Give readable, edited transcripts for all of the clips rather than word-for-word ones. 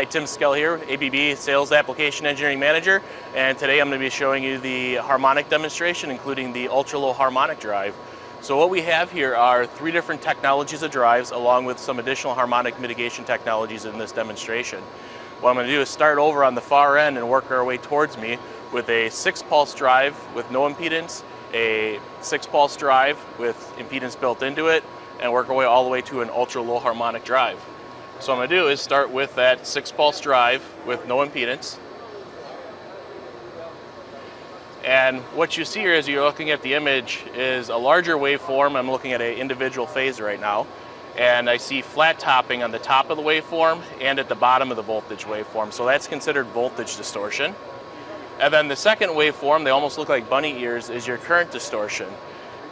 Hi, Tim Skell here, ABB Sales Application Engineering Manager, and today I'm going to be showing you the harmonic demonstration, including the ultra-low harmonic drive. So what we have here are 3 different technologies of drives, along with some additional harmonic mitigation technologies in this demonstration. What I'm going to do is start over on the far end and work our way towards me with a 6-pulse drive with no impedance, a 6-pulse drive with impedance built into it, and work our way all the way to an ultra-low harmonic drive. So what I'm going to do is start with that 6-pulse drive with no impedance. And what you see here as you're looking at the image is a larger waveform. I'm looking at an individual phase right now. And I see flat topping on the top of the waveform and at the bottom of the voltage waveform. So that's considered voltage distortion. And then the second waveform, they almost look like bunny ears, is your current distortion.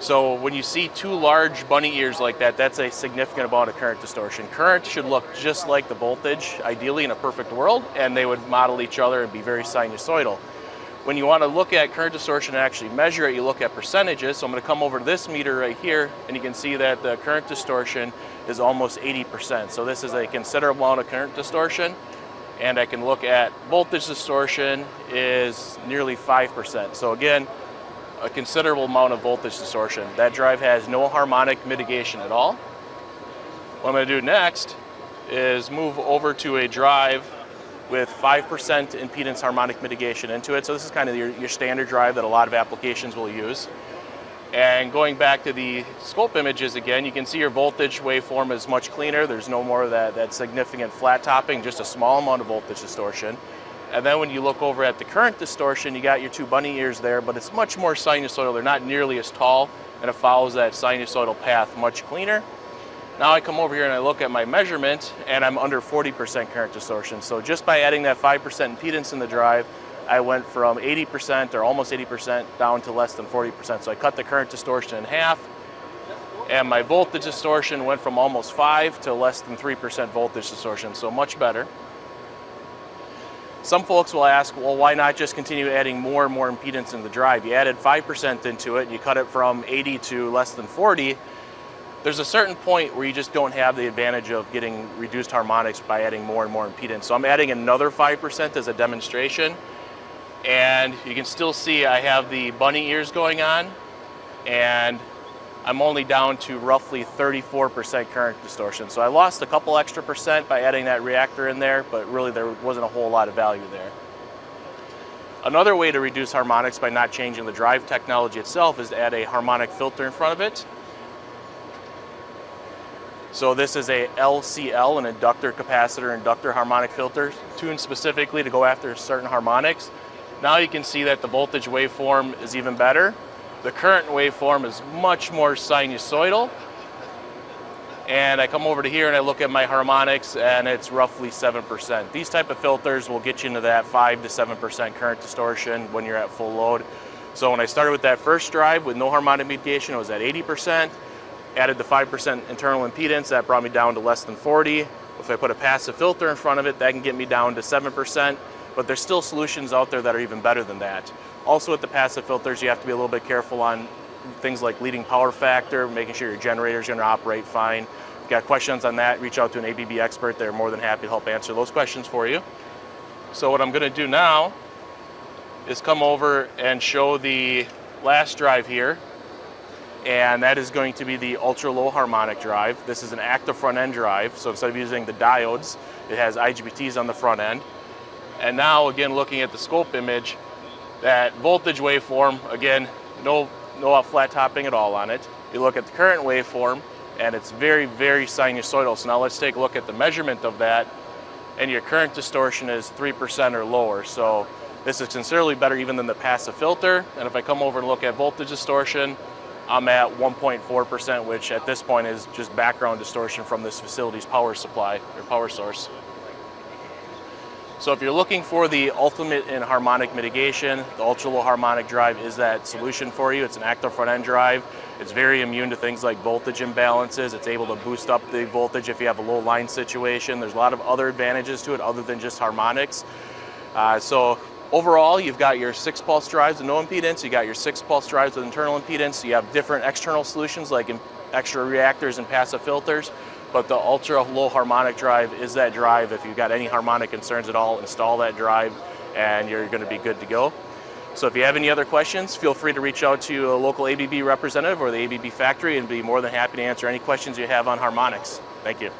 So when you see 2 large bunny ears like that, that's a significant amount of current distortion. Current should look just like the voltage, ideally in a perfect world, and they would model each other and be very sinusoidal. When you want to look at current distortion and actually measure it, you look at percentages. So I'm going to come over to this meter right here, and you can see that the current distortion is almost 80%. So this is a considerable amount of current distortion. And I can look at voltage distortion is nearly 5%. So again, a considerable amount of voltage distortion. That drive has no harmonic mitigation at all. What I'm going to do next is move over to a drive with 5% impedance harmonic mitigation into it. So this is kind of your standard drive that a lot of applications will use. And going back to the scope images again, you can see your voltage waveform is much cleaner. There's no more of that significant flat topping, just a small amount of voltage distortion. And then when you look over at the current distortion, you got your 2 bunny ears there, but it's much more sinusoidal. They're not nearly as tall, and it follows that sinusoidal path much cleaner. Now I come over here and I look at my measurement, and I'm under 40% current distortion. So just by adding that 5% impedance in the drive, I went from 80% or almost 80% down to less than 40%. So I cut the current distortion in half, and my voltage distortion went from almost 5 to less than 3% voltage distortion, so much better. Some folks will ask, well, why not just continue adding more and more impedance in the drive? You added 5% into it, and you cut it from 80 to less than 40. There's a certain point where you just don't have the advantage of getting reduced harmonics by adding more and more impedance. So I'm adding another 5% as a demonstration, and you can still see I have the bunny ears going on, and I'm only down to roughly 34% current distortion. So I lost a couple extra percent by adding that reactor in there, but really there wasn't a whole lot of value there. Another way to reduce harmonics by not changing the drive technology itself is to add a harmonic filter in front of it. So this is a LCL, an inductor capacitor inductor harmonic filter, tuned specifically to go after certain harmonics. Now you can see that the voltage waveform is even better. The current waveform is much more sinusoidal. And I come over to here and I look at my harmonics, and it's roughly 7%. These type of filters will get you into that 5 to 7% current distortion when you're at full load. So when I started with that first drive with no harmonic mitigation, it was at 80%. Added the 5% internal impedance, that brought me down to less than 40. If I put a passive filter in front of it, that can get me down to 7%. But there's still solutions out there that are even better than that. Also with the passive filters, you have to be a little bit careful on things like leading power factor, making sure your generator is going to operate fine. If you've got questions on that, reach out to an ABB expert. They're more than happy to help answer those questions for you. So what I'm going to do now is come over and show the last drive here, and that is going to be the ultra-low harmonic drive. This is an active front-end drive, so instead of using the diodes, it has IGBTs on the front end. And now, again, looking at the scope image, that voltage waveform, again, no flat topping at all on it. You look at the current waveform, and it's very, very sinusoidal. So now let's take a look at the measurement of that, and your current distortion is 3% or lower. So this is considerably better even than the passive filter. And if I come over and look at voltage distortion, I'm at 1.4%, which at this point is just background distortion from this facility's power supply or power source. So if you're looking for the ultimate in harmonic mitigation, the ultra-low harmonic drive is that solution for you. It's an active front-end drive. It's very immune to things like voltage imbalances. It's able to boost up the voltage if you have a low line situation. There's a lot of other advantages to it other than just harmonics. So overall, you've got your 6-pulse drives with no impedance. You got your 6-pulse drives with internal impedance. You have different external solutions like extra reactors and passive filters. but the ultra low harmonic drive is that drive. If you've got any harmonic concerns at all, install that drive and you're going to be good to go. So if you have any other questions, feel free to reach out to a local ABB representative or the ABB factory and be more than happy to answer any questions you have on harmonics. Thank you.